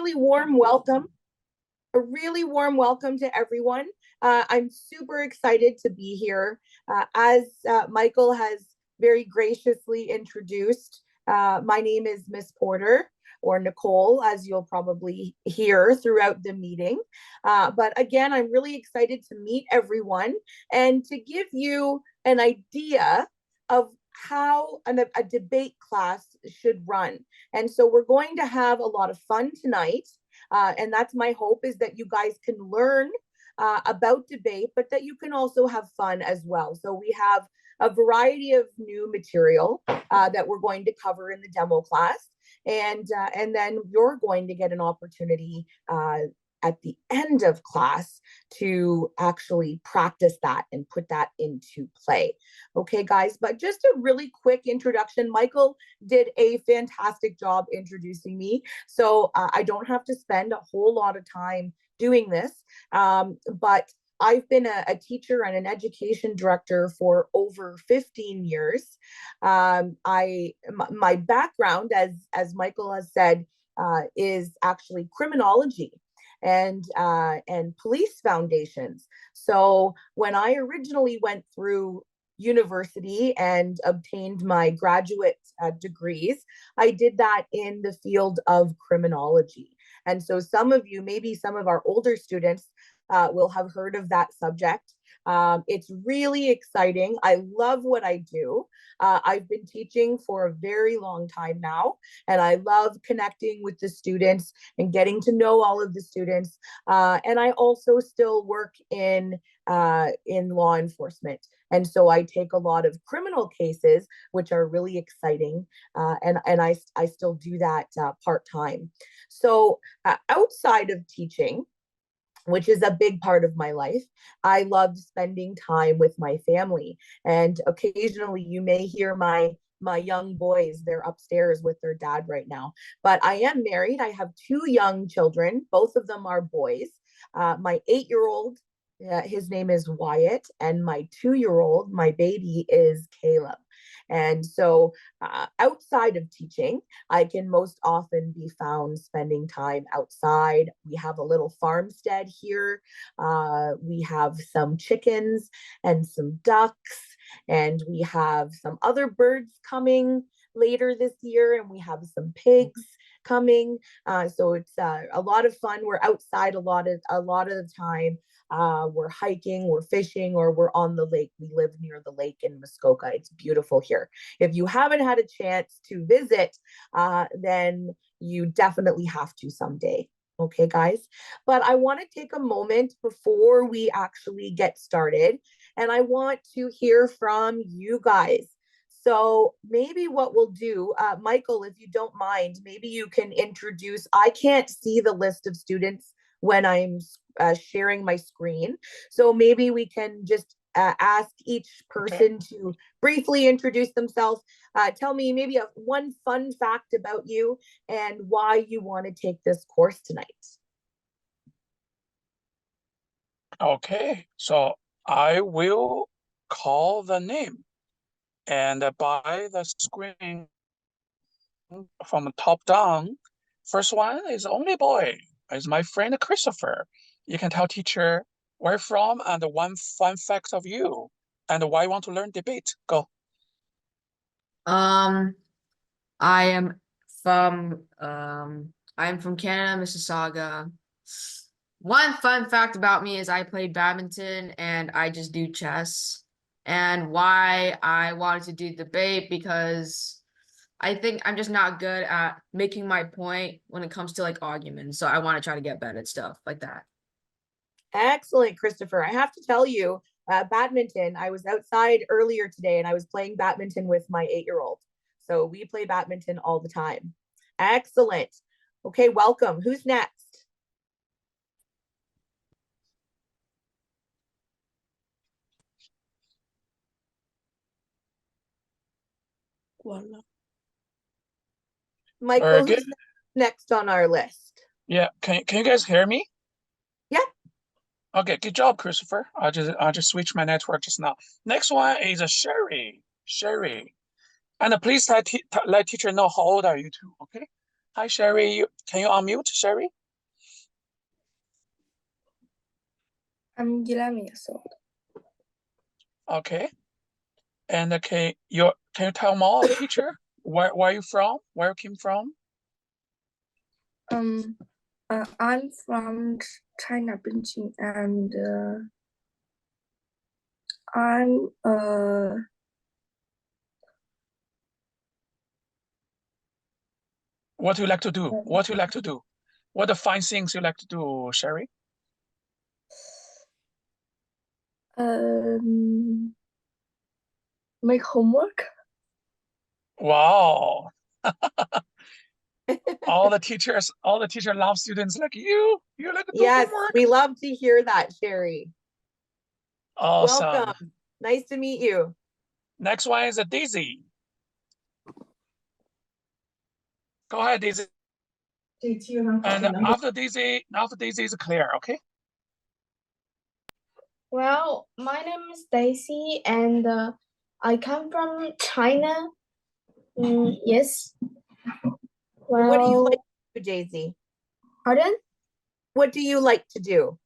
really warm welcome. A really warm welcome to everyone. I'm super excited to be here. As Michael has very graciously introduced, my name is Miss Porter, or Nicole, as you'll probably hear throughout the meeting. But again, I'm really excited to meet everyone and to give you an idea of how a debate class should run. And so we're going to have a lot of fun tonight. And that's my hope, is that you guys can learn about debate, but that you can also have fun as well. So we have a variety of new material that we're going to cover in the demo class. And then you're going to get an opportunity at the end of class to actually practice that and put that into play. Okay, guys, but just a really quick introduction. Michael did a fantastic job introducing me, so I don't have to spend a whole lot of time doing this, but I've been a teacher and an education director for over 15 years. My background, as Michael has said, is actually criminology and police foundations. So when I originally went through university and obtained my graduate degrees, I did that in the field of criminology. And so some of you, maybe some of our older students, will have heard of that subject. It's really exciting. I love what I do. I've been teaching for a very long time now, and I love connecting with the students and getting to know all of the students. And I also still work in law enforcement. And so I take a lot of criminal cases, which are really exciting. And I still do that part-time. So outside of teaching, which is a big part of my life, I love spending time with my family. And occasionally you may hear my young boys, they're upstairs with their dad right now. But I am married. I have 2 young children. Both of them are boys. My 8-year-old, his name is Wyatt, and my 2-year-old, my baby, is Caleb. And so outside of teaching, I can most often be found spending time outside. We have a little farmstead here. We have some chickens and some ducks, and we have some other birds coming later this year, and we have some pigs coming. So it's a lot of fun. We're outside a lot of the time. We're hiking, we're fishing, or we're on the lake. We live near the lake in Muskoka. It's beautiful here. If you haven't had a chance to visit, then you definitely have to someday. Okay, guys? But I want to take a moment before we actually get started, and I want to hear from you guys. So maybe what we'll do, Michael, if you don't mind, maybe you can introduce. I can't see the list of students when I'm sharing my screen. So maybe we can just ask each person to briefly introduce themselves. Tell me maybe one fun fact about you and why you want to take this course tonight. Okay, so I will call the name, and by the screen from the top down, first one is only boy. Is my friend Christopher. You can tell teacher where from and one fun fact of you and why you want to learn debate. Go. I am from Canada, Mississauga. One fun fact about me is I played badminton and I just do chess. And why I wanted to do debate, because I think I'm just not good at making my point when it comes to like arguments. So I want to try to get better at stuff like that. Excellent, Christopher. I have to tell you, badminton, I was outside earlier today and I was playing badminton with my 8-year-old. So we play badminton all the time. Excellent. Okay, welcome. Who's next? Voila. Michael, who's next on our list? Yeah, can you guys hear me? Yeah. Okay, good job, Christopher. I just switched my network just now. Next one is Sherry. And please let teacher know how old are you two, okay? Hi, Sherry. Can you unmute, Sherry? I'm 11 years old. Okay. And can you tell more, teacher? Where are you from? Where you came from? I'm from China, Beijing, and What do you like to do? What do you like to do? What are the fine things you like to do, Sherry? make homework. Wow. all the teachers love students like you. You like to do Yes, homework? we love to hear that, Sherry. Awesome. Welcome. Nice to meet you. Next one is Daisy. Go ahead, Daisy. And after Daisy is Claire, okay? Well, my name is Daisy, and I come from China. Yes. Well, What do you like to do, Daisy? Pardon? What do you like to do?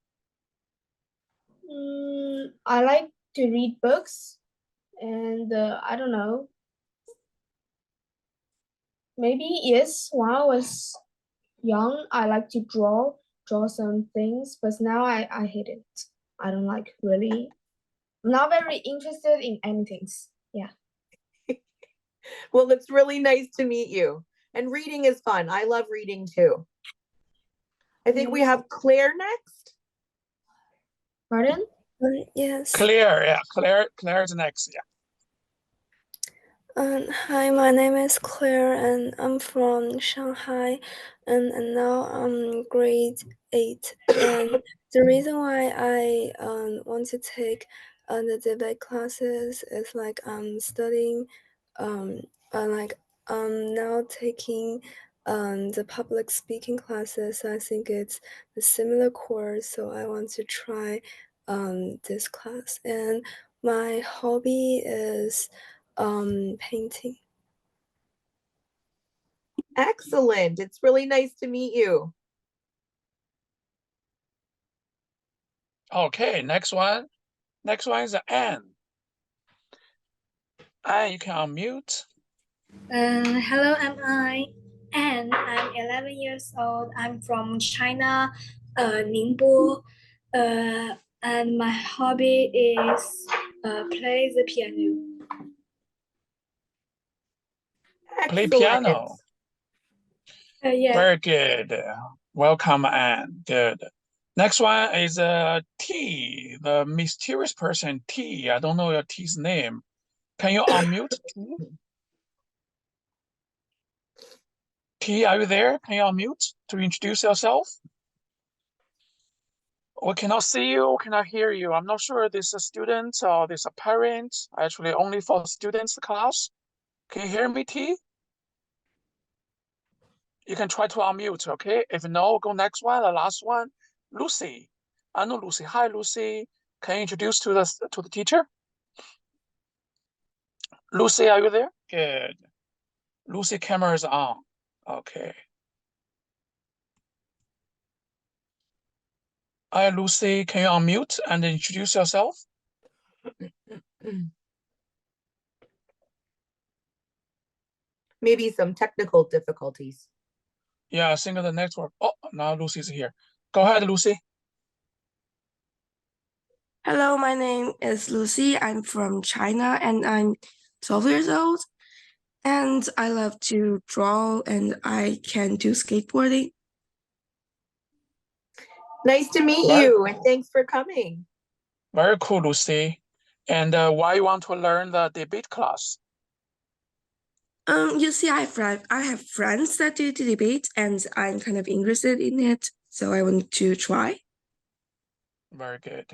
I like to read books, and I don't know. Maybe yes. When I was young, I like to draw some things, but now I hate it. I don't like really. I'm not very interested in anything. Yeah. Well, it's really nice to meet you. And reading is fun. I love reading too. I think we have Claire next. Pardon? Yes. Claire, yeah. Claire is next, yeah. Hi, my name is Claire, and I'm from Shanghai, and now I'm grade 8. And the reason why I want to take the debate classes is like I'm studying, now taking the public speaking classes. So I think it's a similar course, so I want to try this class. And my hobby is painting. Excellent. It's really nice to meet you. Okay, next one is Anne. Anne, you can unmute. Hello, I'm 11 years old. I'm from China, Ningbo, and my hobby is play the piano. Play Excellent. piano. Yeah. Very good. Welcome, Anne. Good. Next one is T, the mysterious person T. I don't know your T's name. Can you unmute T? T, are you there? Can you unmute to introduce yourself? We cannot see you, we cannot hear you. I'm not sure this is a student or this is a parent. Actually, only for students class. Can you hear me, T? You can try to unmute, okay? If no, go next one, the last one. Lucy. I know Lucy. Hi, Lucy. Can you introduce to the teacher? Lucy, are you there? Good. Lucy, camera is on. Okay. Hi, Lucy. Can you unmute and introduce yourself? Maybe some technical difficulties. Yeah, I think the network. Oh, now Lucy's here. Go ahead, Lucy. Hello, my name is Lucy. I'm from China, and I'm 12 years old. And I love to draw, and I can do skateboarding. Nice to meet you, and thanks for coming. Very cool, Lucy. And why you want to learn the debate class? You see, I have friends that do the debate, and I'm kind of interested in it, so I want to try. Very good.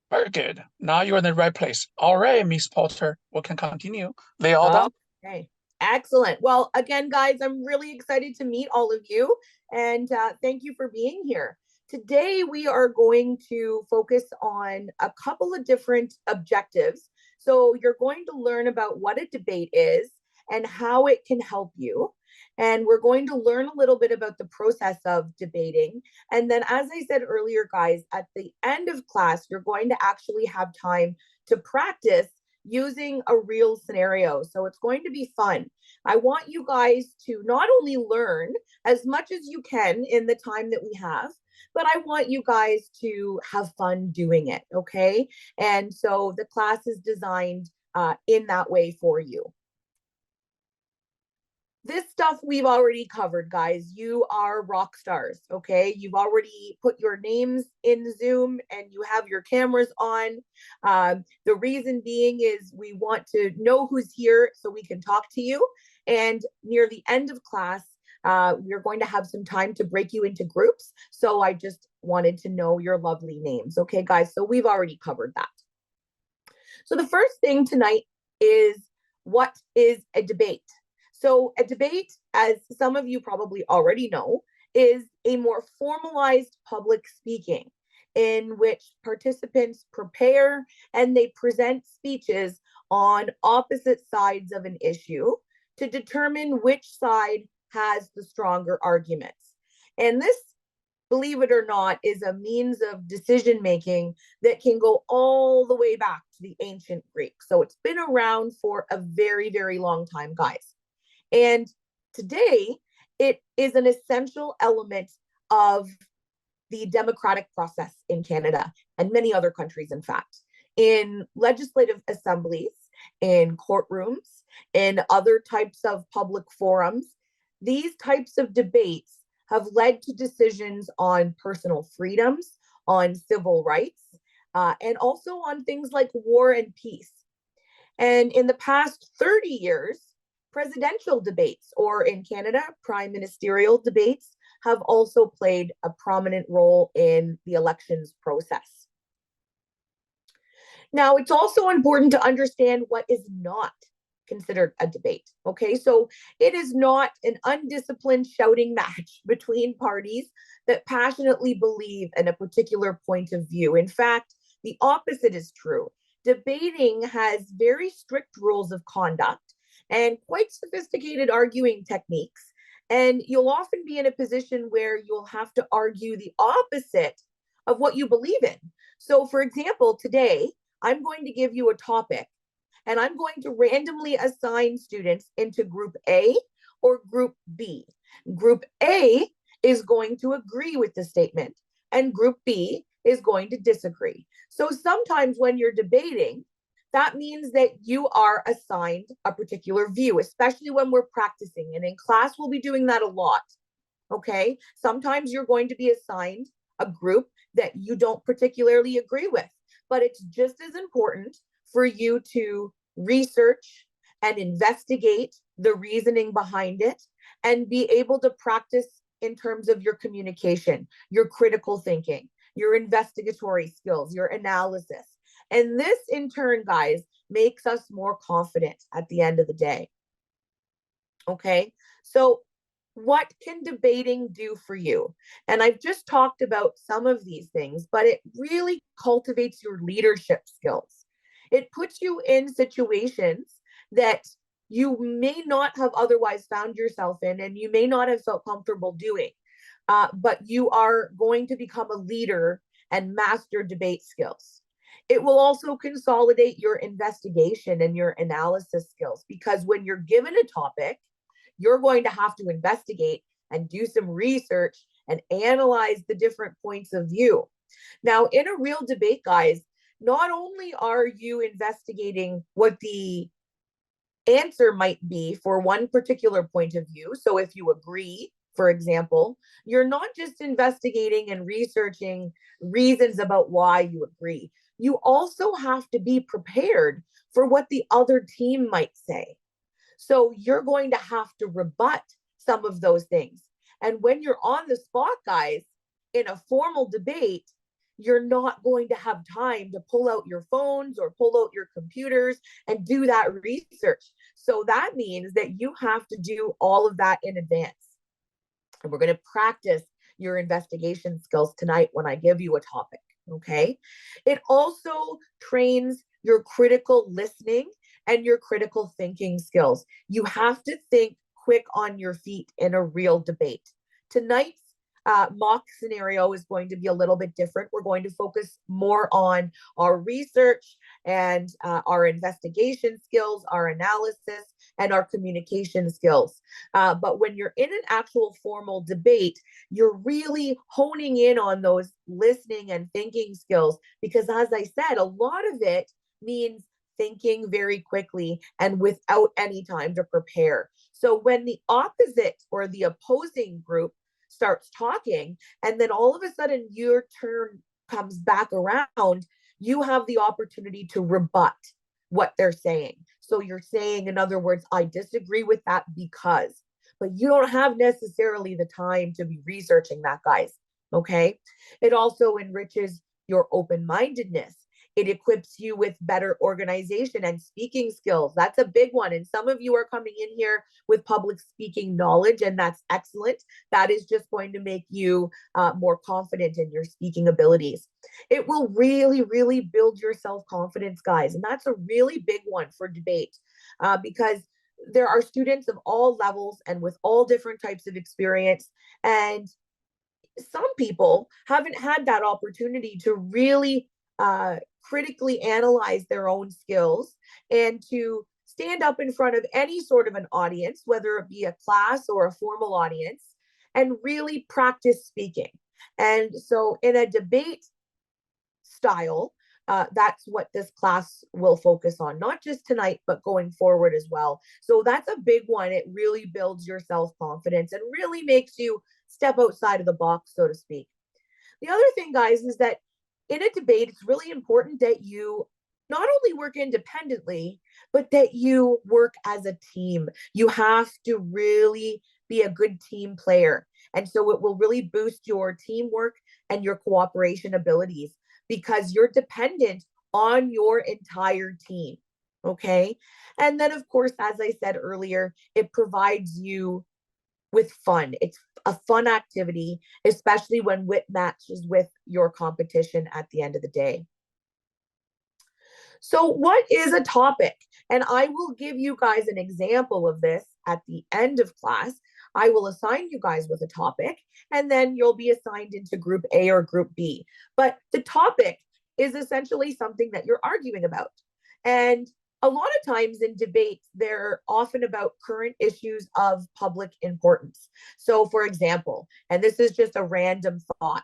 Very good. Now you're in the right place. All right, Miss Potter, we can continue. They all done? Okay, excellent. Well, again, guys, I'm really excited to meet all of you, and thank you for being here. Today, we are going to focus on a couple of different objectives. So you're going to learn about what a debate is and how it can help you. And we're going to learn a little bit about the process of debating. And then, as I said earlier, guys, at the end of class, you're going to actually have time to practice using a real scenario. So it's going to be fun. I want you guys to not only learn as much as you can in the time that we have, but I want you guys to have fun doing it, okay? And so the class is designed in that way for you. This stuff we've already covered, guys. You are rock stars, okay? You've already put your names in Zoom and you have your cameras on. The reason being is we want to know who's here so we can talk to you. And near the end of class, we're going to have some time to break you into groups. So I just wanted to know your lovely names, okay, guys? So we've already covered that. So the first thing tonight is, what is a debate? So a debate, as some of you probably already know, is a more formalized public speaking in which participants prepare and they present speeches on opposite sides of an issue to determine which side has the stronger arguments. And this, believe it or not, is a means of decision-making that can go all the way back to the ancient Greeks. So it's been around for a very, very long time, guys. And today, it is an essential element of the democratic process in Canada and many other countries, in fact, in legislative assemblies, in courtrooms, in other types of public forums. These types of debates have led to decisions on personal freedoms, on civil rights, and also on things like war and peace. And in the past 30 years, presidential debates, or in Canada, prime ministerial debates, have also played a prominent role in the elections process. Now, it's also important to understand what is not considered a debate, okay? So it is not an undisciplined shouting match between parties that passionately believe in a particular point of view. In fact, the opposite is true. Debating has very strict rules of conduct and quite sophisticated arguing techniques. And you'll often be in a position where you'll have to argue the opposite of what you believe in. So for example, today, I'm going to give you a topic and I'm going to randomly assign students into group A or group B. Group A is going to agree with the statement and group B is going to disagree. So sometimes when you're debating, that means that you are assigned a particular view, especially when we're practicing. And in class, we'll be doing that a lot, okay? Sometimes you're going to be assigned a group that you don't particularly agree with, but it's just as important for you to research and investigate the reasoning behind it and be able to practice in terms of your communication, your critical thinking, your investigatory skills, your analysis. And this, in turn, guys, makes us more confident at the end of the day. Okay, so what can debating do for you? And I've just talked about some of these things, but it really cultivates your leadership skills. It puts you in situations that you may not have otherwise found yourself in, and you may not have felt comfortable doing, but you are going to become a leader and master debate skills. It will also consolidate your investigation and your analysis skills, because when you're given a topic, you're going to have to investigate and do some research and analyze the different points of view. Now, in a real debate, guys, not only are you investigating what the answer might be for one particular point of view, so if you agree, for example, you're not just investigating and researching reasons about why you agree. You also have to be prepared for what the other team might say. So you're going to have to rebut some of those things. And when you're on the spot, guys, in a formal debate, you're not going to have time to pull out your phones or pull out your computers and do that research. So that means that you have to do all of that in advance. And we're going to practice your investigation skills tonight when I give you a topic, okay? It also trains your critical listening and your critical thinking skills. You have to think quick on your feet in a real debate. Tonight's mock scenario is going to be a little bit different. We're going to focus more on our research and our investigation skills, our analysis, and our communication skills. But when you're in an actual formal debate, you're really honing in on those listening and thinking skills, because as I said, a lot of it means thinking very quickly and without any time to prepare. So when the opposite or the opposing group starts talking, and then all of a sudden your turn comes back around, you have the opportunity to rebut what they're saying. So you're saying, in other words, I disagree with that because, but you don't have necessarily the time to be researching that, guys. Okay. It also enriches your open-mindedness. It equips you with better organization and speaking skills. That's a big one. And some of you are coming in here with public speaking knowledge, and that's excellent. That is just going to make you more confident in your speaking abilities. It will really, really build your self-confidence, guys. And that's a really big one for debate because there are students of all levels and with all different types of experience. And some people haven't had that opportunity to really critically analyze their own skills and to stand up in front of any sort of an audience, whether it be a class or a formal audience, and really practice speaking. And so in a debate style, that's what this class will focus on, not just tonight, but going forward as well. So that's a big one. It really builds your self-confidence and really makes you step outside of the box, so to speak. The other thing, guys, is that in a debate, it's really important that you not only work independently, but that you work as a team. You have to really be a good team player. And so it will really boost your teamwork and your cooperation abilities because you're dependent on your entire team. Okay. And then, of course, as I said earlier, it provides you with fun. It's a fun activity, especially when wit matches with your competition at the end of the day. So what is a topic? And I will give you guys an example of this at the end of class. I will assign you guys with a topic, and then you'll be assigned into group A or group B. But the topic is essentially something that you're arguing about. And a lot of times in debates, they're often about current issues of public importance. So for example, and this is just a random thought,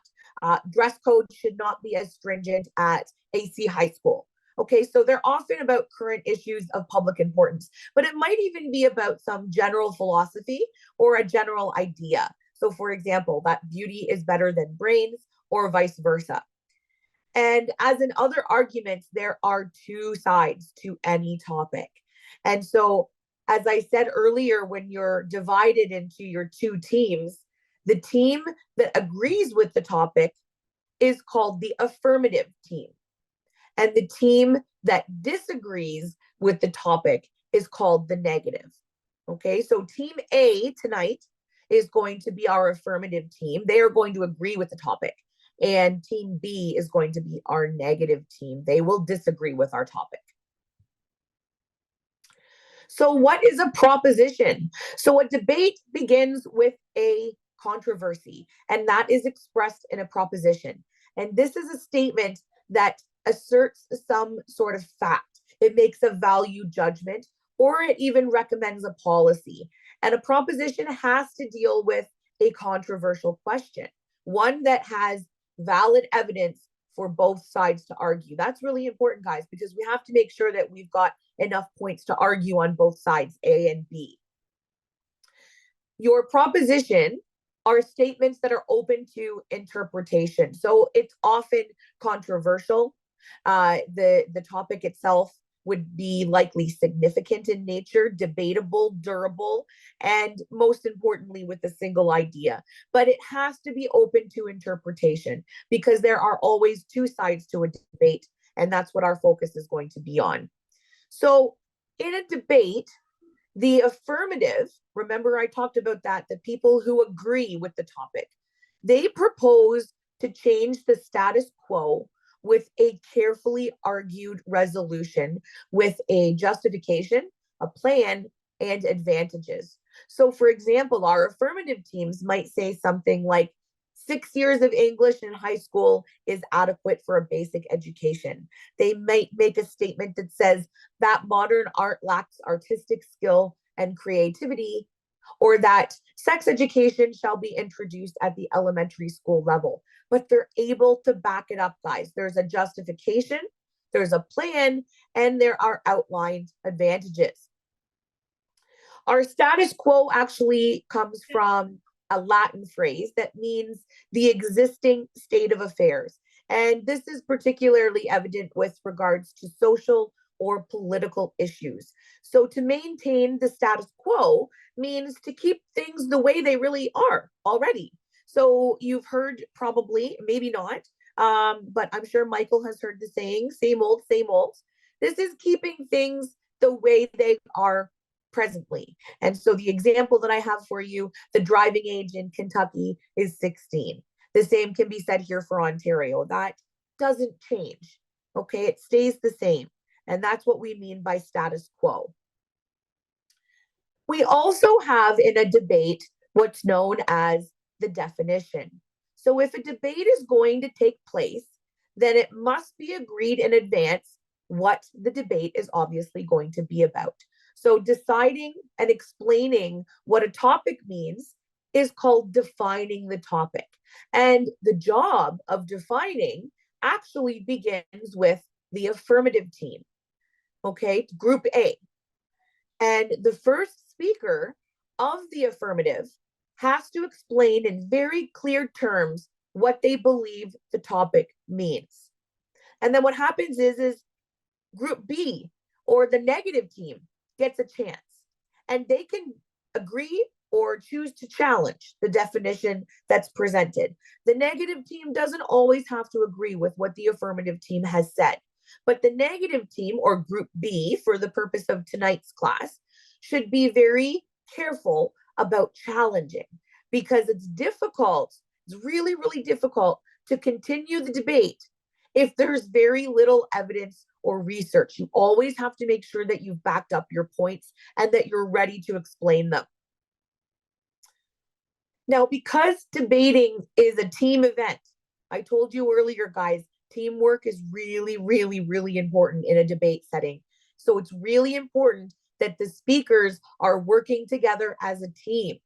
dress code should not be as stringent at AC High School. Okay, so they're often about current issues of public importance, but it might even be about some general philosophy or a general idea. So for example, that beauty is better than brains or vice versa. And as in other arguments, there are two sides to any topic. And so, as I said earlier, when you're divided into your two teams, the team that agrees with the topic is called the affirmative team. And the team that disagrees with the topic is called the negative. Okay, so team A tonight is going to be our affirmative team. They are going to agree with the topic. And team B is going to be our negative team. They will disagree with our topic. So what is a proposition? So a debate begins with a controversy, and that is expressed in a proposition. And this is a statement that asserts some sort of fact. It makes a value judgment, or it even recommends a policy. And a proposition has to deal with a controversial question, one that has valid evidence for both sides to argue. That's really important, guys, because we have to make sure that we've got enough points to argue on both sides, A and B. Your proposition are statements that are open to interpretation. So it's often controversial. The topic itself would be likely significant in nature, debatable, durable, and most importantly with a single idea. But it has to be open to interpretation because there are always two sides to a debate, and that's what our focus is going to be on. So in a debate, the affirmative, remember I talked about that, the people who agree with the topic, they propose to change the status quo with a carefully argued resolution with a justification, a plan, and advantages. So for example, our affirmative teams might say something like 6 years of English in high school is adequate for a basic education. They might make a statement that says that modern art lacks artistic skill and creativity, or that sex education shall be introduced at the elementary school level. But they're able to back it up, guys. There's a justification, there's a plan, and there are outlined advantages. Our status quo actually comes from a Latin phrase that means the existing state of affairs. And this is particularly evident with regards to social or political issues. So to maintain the status quo means to keep things the way they really are already. So you've heard probably, maybe not, but I'm sure Michael has heard the saying, same old, same old. This is keeping things the way they are presently. And so the example that I have for you, the driving age in Kentucky is 16. The same can be said here for Ontario. That doesn't change, okay? It stays the same. And that's what we mean by status quo. We also have in a debate what's known as the definition. So if a debate is going to take place, then it must be agreed in advance what the debate is obviously going to be about. So deciding and explaining what a topic means is called defining the topic. And the job of defining actually begins with the affirmative team, okay, group A. And the first speaker of the affirmative has to explain in very clear terms what they believe the topic means. And then what happens is group B, or the negative team, gets a chance, and they can agree or choose to challenge the definition that's presented. The negative team doesn't always have to agree with what the affirmative team has said, but the negative team, or group B, for the purpose of tonight's class, should be very careful about challenging, because it's difficult, it's really, really difficult to continue the debate if there's very little evidence or research. You always have to make sure that you've backed up your points and that you're ready to explain them. Now, because debating is a team event, I told you earlier, guys, teamwork is really, really, really important in a debate setting. So it's really important that the speakers are working together as a team.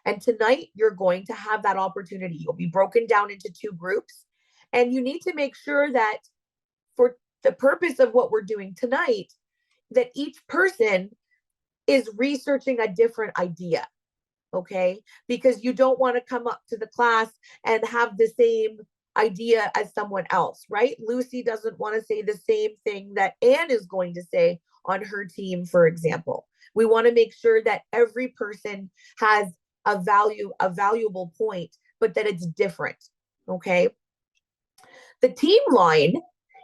And tonight, you're going to have that opportunity. You'll be broken down into 2 groups. And you need to make sure that for the purpose of what we're doing tonight, that each person is researching a different idea, okay? Because you don't want to come up to the class and have the same idea as someone else, right? Lucy doesn't want to say the same thing that Anne is going to say on her team, for example. We want to make sure that every person has a valuable point, but that it's different, okay? The team line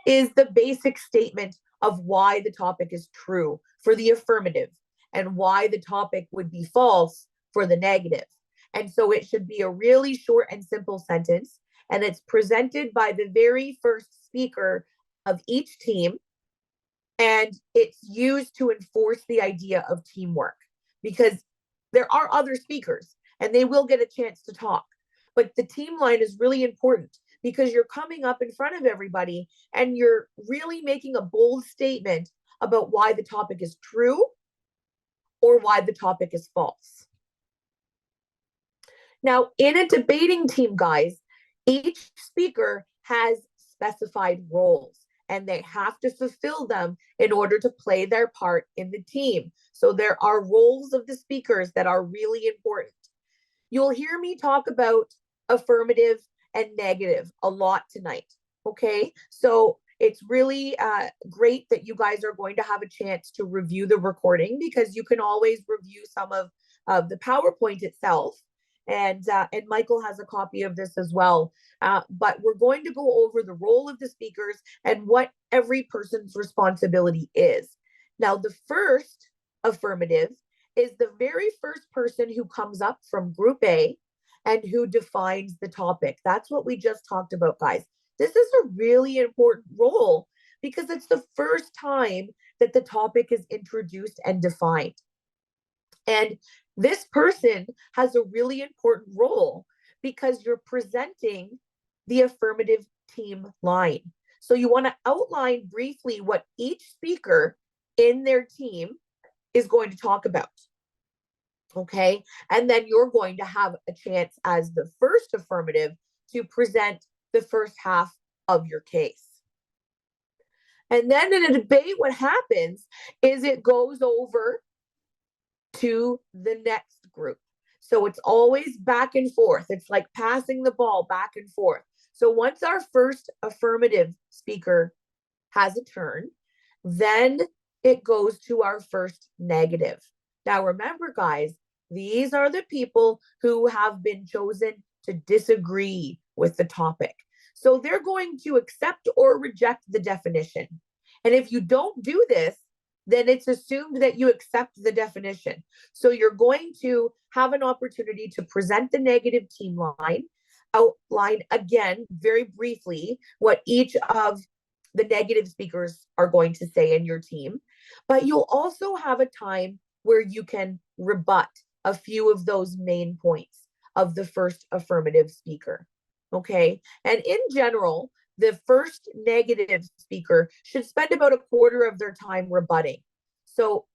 is the basic statement of why the topic is true for the affirmative and why the topic would be false for the negative. And so it should be a really short and simple sentence, and it's presented by the very first speaker of each team, and it's used to enforce the idea of teamwork, because there are other speakers and they will get a chance to talk. But the team line is really important, because you're coming up in front of everybody and you're really making a bold statement about why the topic is true or why the topic is false. Now, in a debating team, guys, each speaker has specified roles, and they have to fulfill them in order to play their part in the team. So there are roles of the speakers that are really important. You'll hear me talk about affirmative and negative a lot tonight, okay? So it's really great that you guys are going to have a chance to review the recording, because you can always review some of the PowerPoint itself. And Michael has a copy of this as well. But we're going to go over the role of the speakers and what every person's responsibility is. Now, the first affirmative is the very first person who comes up from group A and who defines the topic. That's what we just talked about, guys. This is a really important role because it's the first time that the topic is introduced and defined. And This person has a really important role because you're presenting the affirmative team line. So you want to outline briefly what each speaker in their team is going to talk about. Okay, and then you're going to have a chance as the first affirmative to present the first half of your case. And then in a debate, what happens is it goes over to the next group. So it's always back and forth. It's like passing the ball back and forth. So once our first affirmative speaker has a turn, then it goes to our first negative. Now remember, guys, these are the people who have been chosen to disagree with the topic. So they're going to accept or reject the definition. And if you don't do this, then it's assumed that you accept the definition. So you're going to have an opportunity to present the negative team line, outline again, very briefly, what each of the negative speakers are going to say in your team. But you'll also have a time where you can rebut a few of those main points of the first affirmative speaker. Okay, and in general, the first negative speaker should spend about a quarter of their time rebutting. So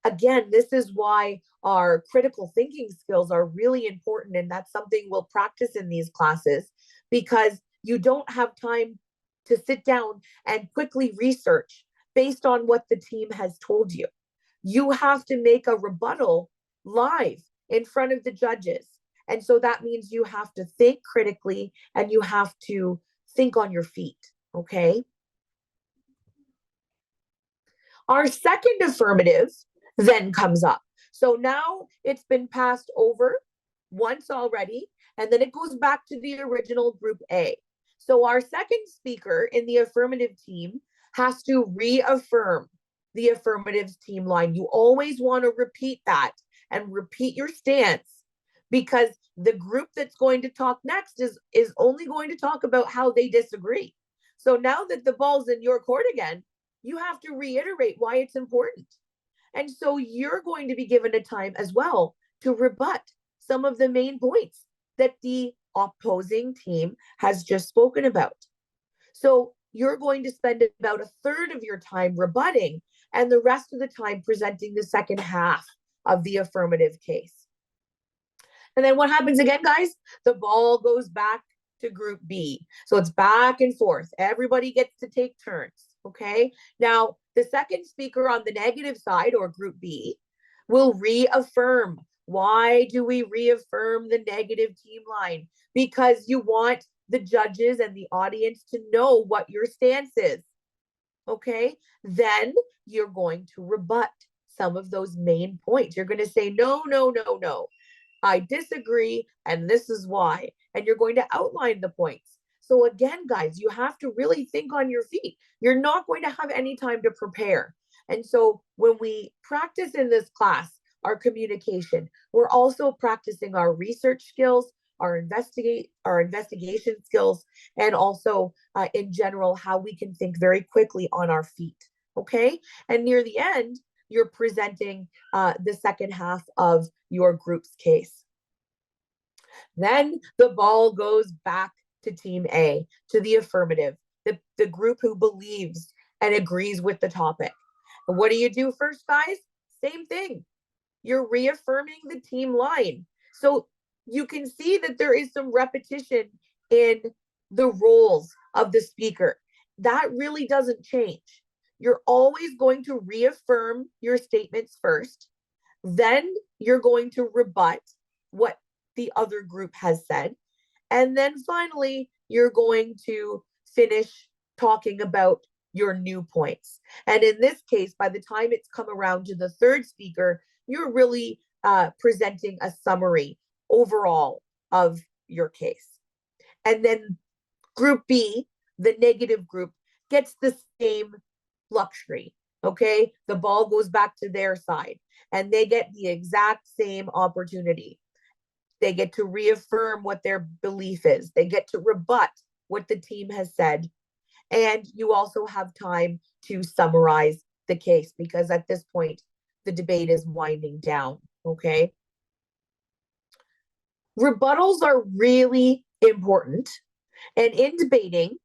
again, this is why our critical thinking skills are really important, and that's something we'll practice in these classes, because you don't have time to sit down and quickly research based on what the team has told you. You have to make a rebuttal live in front of the judges. And so that means you have to think critically and you have to think on your feet, okay? Our second affirmative then comes up. So now it's been passed over once already, and then it goes back to the original group A. So our second speaker in the affirmative team has to reaffirm the affirmative team line. You always want to repeat that and repeat your stance, because the group that's going to talk next is only going to talk about how they disagree. So now that the ball's in your court again, you have to reiterate why it's important. And so you're going to be given a time as well to rebut some of the main points that the opposing team has just spoken about. So you're going to spend about a third of your time rebutting and the rest of the time presenting the second half of the affirmative case. And then what happens again, guys? The ball goes back to group B. So it's back and forth. Everybody gets to take turns, okay? Now, the second speaker on the negative side, or group B, will reaffirm. Why do we reaffirm the negative team line? Because you want the judges and the audience to know what your stance is, okay? Then you're going to rebut some of those main points. You're going to say, no, no, no, no. I disagree, and this is why. And you're going to outline the points. So again, guys, you have to really think on your feet. You're not going to have any time to prepare. And so when we practice in this class, our communication, we're also practicing our research skills, our investigation skills, and also in general, how we can think very quickly on our feet, okay? And near the end, you're presenting the second half of your group's case. Then the ball goes back to team A, to the affirmative, the group who believes and agrees with the topic. And what do you do first, guys? Same thing. You're reaffirming the team line. So you can see that there is some repetition in the roles of the speaker. That really doesn't change. You're always going to reaffirm your statements first. Then you're going to rebut what the other group has said. And then finally, you're going to finish talking about your new points. And in this case, by the time it's come around to the third speaker, you're really presenting a summary overall of your case. And then group B, the negative group, gets the same luxury, okay? The ball goes back to their side and they get the exact same opportunity. They get to reaffirm what their belief is. They get to rebut what the team has said. And you also have time to summarize the case, because at this point, the debate is winding down, okay? Rebuttals are really important. And in debating,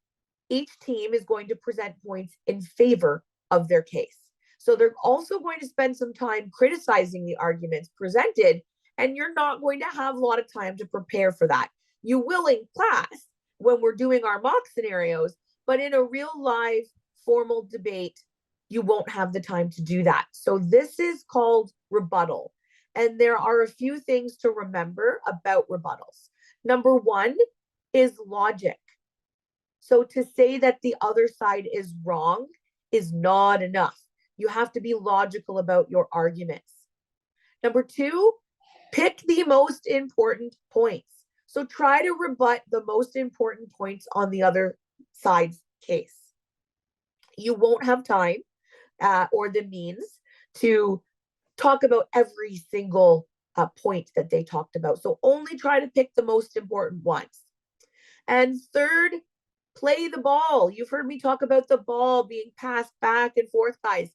each team is going to present points in favor of their case. So they're also going to spend some time criticizing the arguments presented, and you're not going to have a lot of time to prepare for that. You will in class when we're doing our mock scenarios, but in a real live formal debate, you won't have the time to do that. So this is called rebuttal. And there are a few things to remember about rebuttals. Number one is logic. So to say that the other side is wrong is not enough. You have to be logical about your arguments. Number two, pick the most important points. So try to rebut the most important points on the other side's case. You won't have time or the means to talk about every single point that they talked about. So only try to pick the most important ones. And third, play the ball. You've heard me talk about the ball being passed back and forth, guys.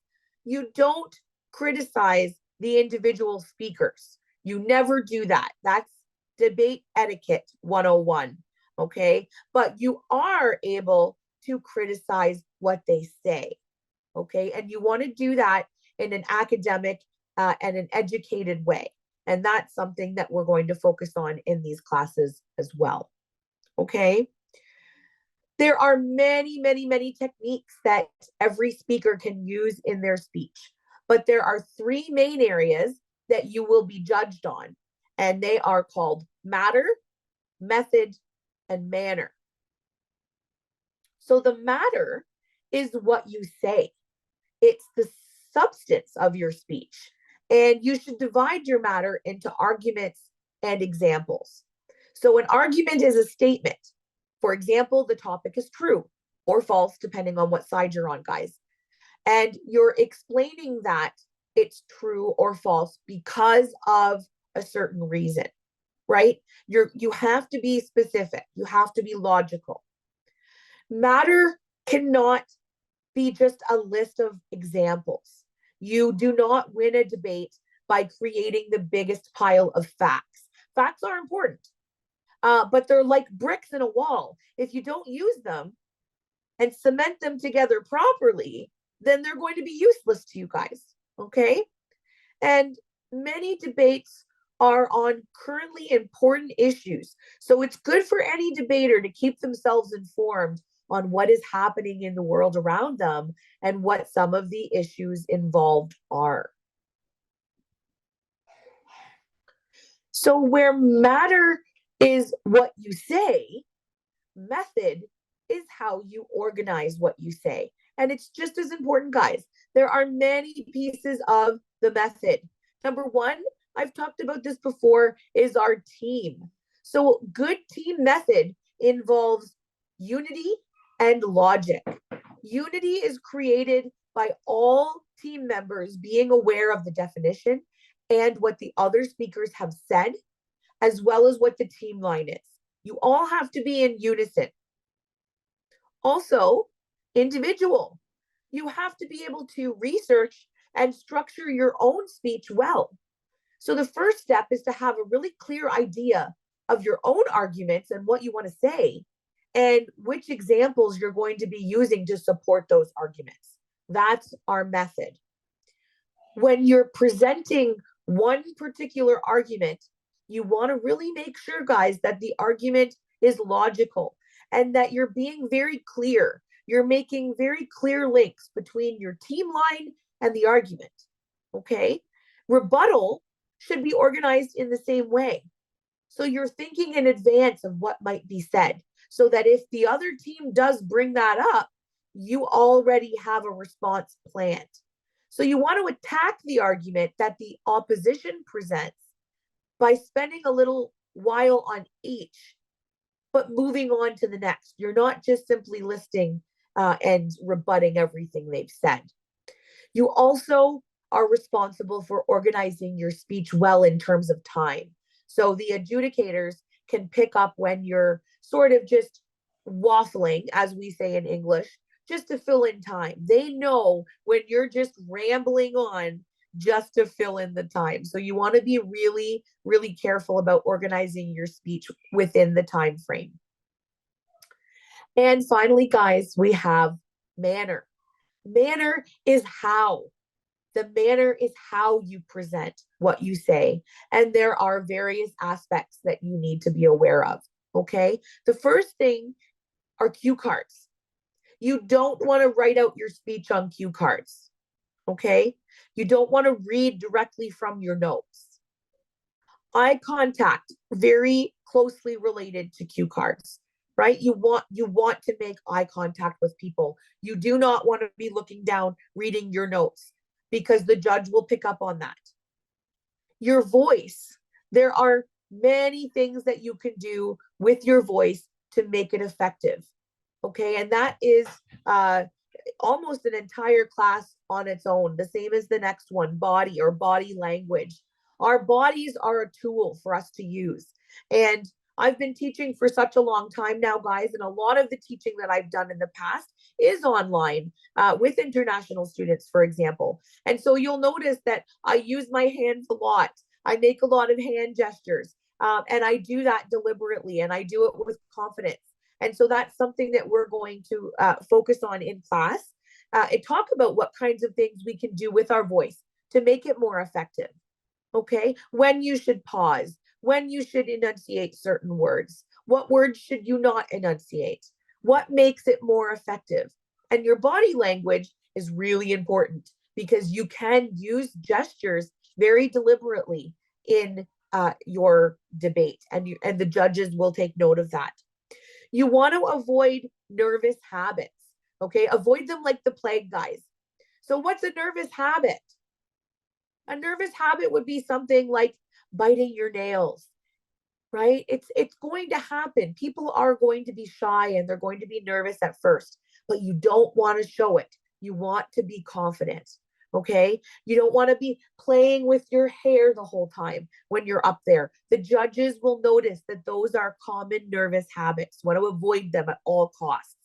You don't criticize the individual speakers. You never do that. That's debate etiquette 101, okay? But you are able to criticize what they say, okay? And you want to do that in an academic and an educated way. And that's something that we're going to focus on in these classes as well, okay? There are many, many, many techniques that every speaker can use in their speech, but there are three main areas that you will be judged on, and they are called matter, method, and manner. So the matter is what you say. It's the substance of your speech, and you should divide your matter into arguments and examples. So an argument is a statement. For example, the topic is true or false, depending on what side you're on, guys. And you're explaining that it's true or false because of a certain reason, right? You have to be specific. You have to be logical. Matter cannot be just a list of examples. You do not win a debate by creating the biggest pile of facts. Facts are important. But they're like bricks in a wall. If you don't use them and cement them together properly, then they're going to be useless to you guys, okay? And many debates are on currently important issues. So it's good for any debater to keep themselves informed on what is happening in the world around them and what some of the issues involved are. So where matter is what you say, method is how you organize what you say. And it's just as important, guys. There are many pieces of the method. Number one, I've talked about this before, is our team. So good team method involves unity and logic. Unity is created by all team members being aware of the definition and what the other speakers have said, as well as what the team line is. You all have to be in unison. Also, individual. You have to be able to research and structure your own speech well. So the first step is to have a really clear idea of your own arguments and what you want to say, and which examples you're going to be using to support those arguments. That's our method. When you're presenting one particular argument, you want to really make sure, guys, that the argument is logical and that you're being very clear. You're making very clear links between your team line and the argument, okay? Rebuttal should be organized in the same way. So you're thinking in advance of what might be said, so that if the other team does bring that up, you already have a response planned. So you want to attack the argument that the opposition presents by spending a little while on each, but moving on to the next. You're not just simply listing and rebutting everything they've said. You also are responsible for organizing your speech well in terms of time. So the adjudicators can pick up when you're sort of just waffling, as we say in English, just to fill in time. They know when you're just rambling on just to fill in the time. So you want to be really, really careful about organizing your speech within the time frame. And finally, guys, we have manner. Manner is how. The manner is how you present what you say. And there are various aspects that you need to be aware of, okay? The first thing are cue cards. You don't want to write out your speech on cue cards, okay? You don't want to read directly from your notes. Eye contact, very closely related to cue cards, right? You want to make eye contact with people. You do not want to be looking down, reading your notes, because the judge will pick up on that. Your voice. There are many things that you can do with your voice to make it effective, okay? And that is almost an entire class on its own, the same as the next one, body or body language. Our bodies are a tool for us to use. And I've been teaching for such a long time now, guys, and a lot of the teaching that I've done in the past is online with international students, for example. And so you'll notice that I use my hands a lot. I make a lot of hand gestures, and I do that deliberately, and I do it with confidence. And so that's something that we're going to focus on in class and talk about what kinds of things we can do with our voice to make it more effective, okay? When you should pause, when you should enunciate certain words, what words should you not enunciate, what makes it more effective. And your body language is really important because you can use gestures very deliberately in your debate, and the judges will take note of that. You want to avoid nervous habits, okay? Avoid them like the plague, guys. So what's a nervous habit? A nervous habit would be something like biting your nails, right? It's going to happen. People are going to be shy and they're going to be nervous at first, but you don't want to show it. You want to be confident, okay? You don't want to be playing with your hair the whole time when you're up there. The judges will notice that those are common nervous habits. Want to avoid them at all costs.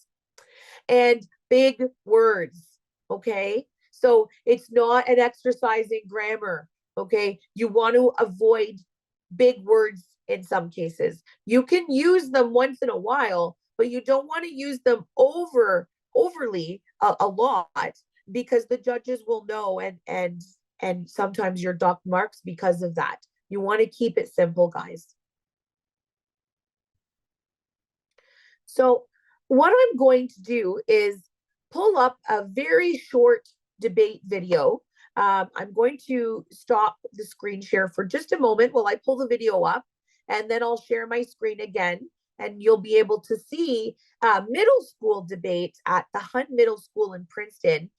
And big words, okay? So it's not an exercise in grammar, okay? You want to avoid big words in some cases. You can use them once in a while, but you don't want to use them overly a lot, because the judges will know, and sometimes you're docked marks because of that. You want to keep it simple, guys. So what I'm going to do is pull up a very short debate video. I'm going to stop the screen share for just a moment while I pull the video up, and then I'll share my screen again, and you'll be able to see middle school debate at the Hunt Middle School in Princeton.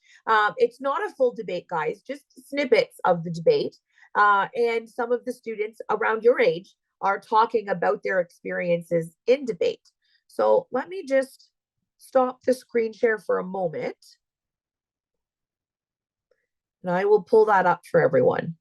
It's not a full debate, guys, just snippets of the debate. And some of the students around your age are talking about their experiences in debate. So let me just stop the screen share for a moment, and I will pull that up for everyone.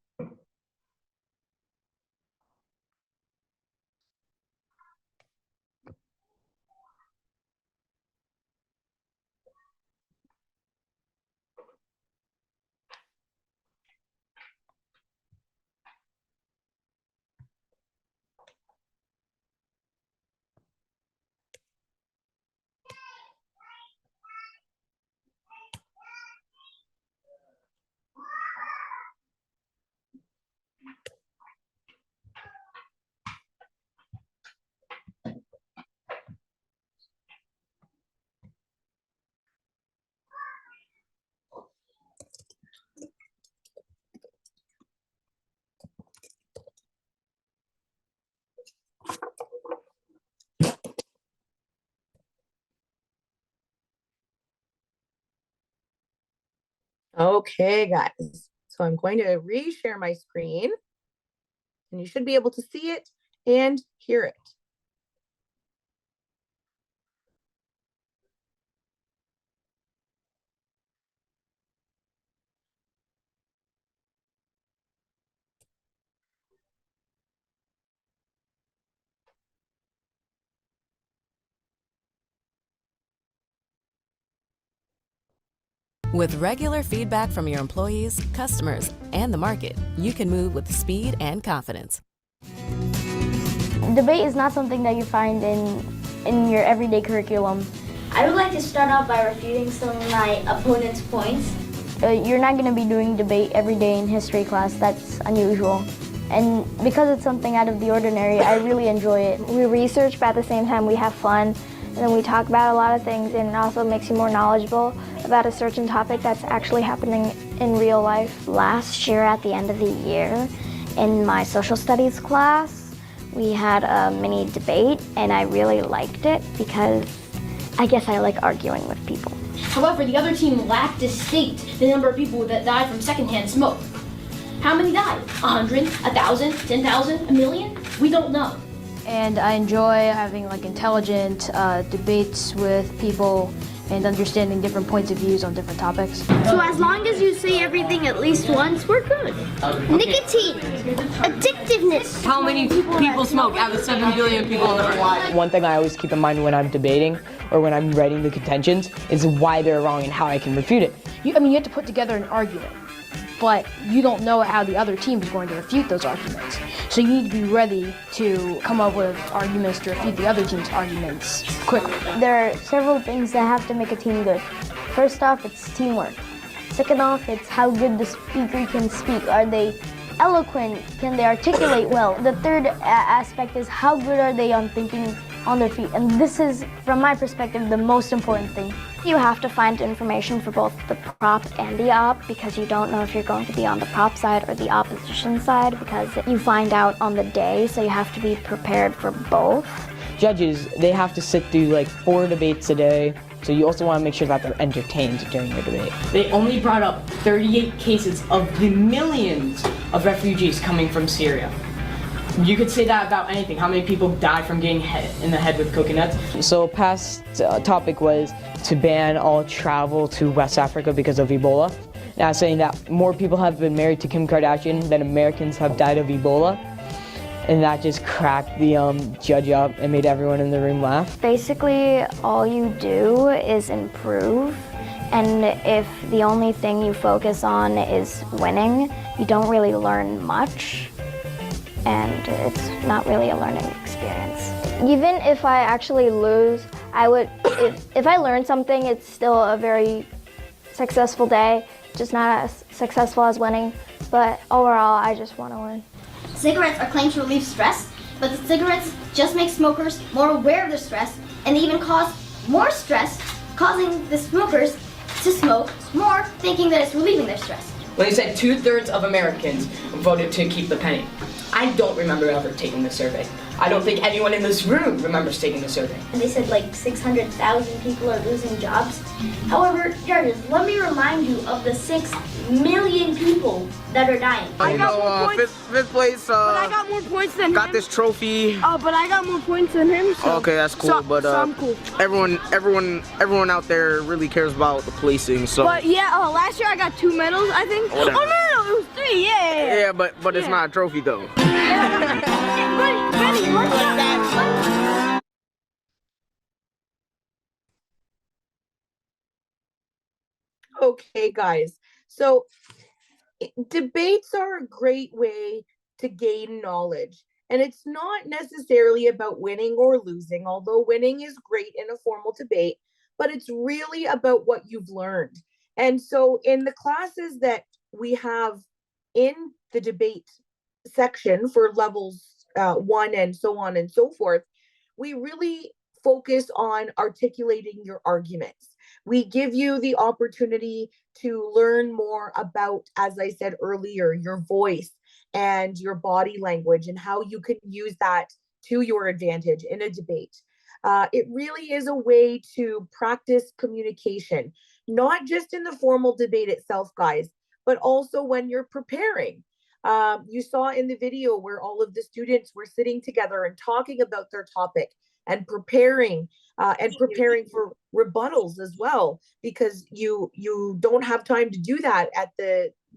Okay, guys, so I'm going to re-share my screen, and you should be able to see it and hear it. With regular feedback from your employees, customers, and the market, you can move with speed and confidence. Debate is not something that you find in your everyday curriculum. I would like to start off by refuting some of my opponent's points. You're not going to be doing debate every day in history class. That's unusual. And because it's something out of the ordinary, I really enjoy it. We research, but at the same time we have fun. And then we talk about a lot of things, and it also makes you more knowledgeable about a certain topic that's actually happening in real life. Last year at the end of the year, in my social studies class, we had a mini debate, and I really liked it because I guess I like arguing with people. However, the other team lacked to state the number of people that died from secondhand smoke. How many died? 100, 1,000, 10,000, a million? We don't know. And I enjoy having like intelligent debates with people and understanding different points of views on different topics. So as long as you say everything at least once, we're good. Nicotine, addictiveness. How many people smoke out of 7 billion people on the earth? One thing I always keep in mind when I'm debating or when I'm writing the contentions is why they're wrong and how I can refute it. You have to put together an argument, but you don't know how the other team is going to refute those arguments. So you need to be ready to come up with arguments to refute the other team's arguments quickly. There are several things that have to make a team good. First off, it's teamwork. Second off, it's how good the speaker can speak. Are they eloquent? Can they articulate well? The third aspect is how good are they on thinking on their feet? And this is, from my perspective, the most important thing. You have to find information for both the prop and the op because you don't know if you're going to be on the prop side or the opposition side because you find out on the day, so you have to be prepared for both. Judges, they have to sit through like 4 debates a day, so you also want to make sure that they're entertained during your debate. They only brought up 38 cases of the millions of refugees coming from Syria. You could say that about anything. How many people died from getting hit in the head with coconuts? So past topic was to ban all travel to West Africa because of Ebola. Now saying that more people have been married to Kim Kardashian than Americans have died of Ebola. And that just cracked the judge up and made everyone in the room laugh. Basically, all you do is improve. And if the only thing you focus on is winning, you don't really learn much. And it's not really a learning experience. Even if I actually lose, I would, if I learn something, it's still a very successful day, just not as successful as winning. But overall, I just want to win. Cigarettes are claimed to relieve stress, but the cigarettes just make smokers more aware of their stress and even cause more stress, causing the smokers to smoke more, thinking that it's relieving their stress. When they said 2/3 of Americans voted to keep the penny. I don't remember ever taking the survey. I don't think anyone in this room remembers taking the survey. And they said like 600,000 people are losing jobs. However, judges, let me remind you of the 6 million people that are dying. I got more points. Fifth place. But I got more points than him. Got this trophy. But I got more points than him. So. Okay, that's cool. So I'm cool. Everyone out there really cares about the placing. So. But yeah, last year I got 2 medals, I think. Whatever. Oh no, it was 3. Yeah. Yeah, but it's not a trophy though. Okay, guys. So debates are a great way to gain knowledge. And it's not necessarily about winning or losing, although winning is great in a formal debate, but it's really about what you've learned. And so in the classes that we have in the debate section for levels 1 and so on and so forth, we really focus on articulating your arguments. We give you the opportunity to learn more about, as I said earlier, your voice and your body language and how you can use that to your advantage in a debate. It really is a way to practice communication, not just in the formal debate itself, guys, but also when you're preparing. You saw in the video where all of the students were sitting together and talking about their topic and preparing for rebuttals as well, because you don't have time to do that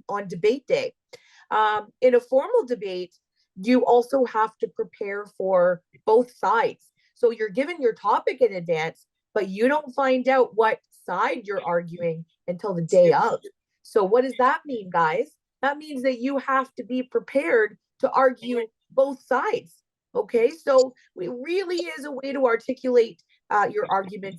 on debate day. In a formal debate, you also have to prepare for both sides. So you're given your topic in advance, but you don't find out what decide you're arguing until the day of. So what does that mean, guys? That means that you have to be prepared to argue both sides. Okay, so it really is a way to articulate your arguments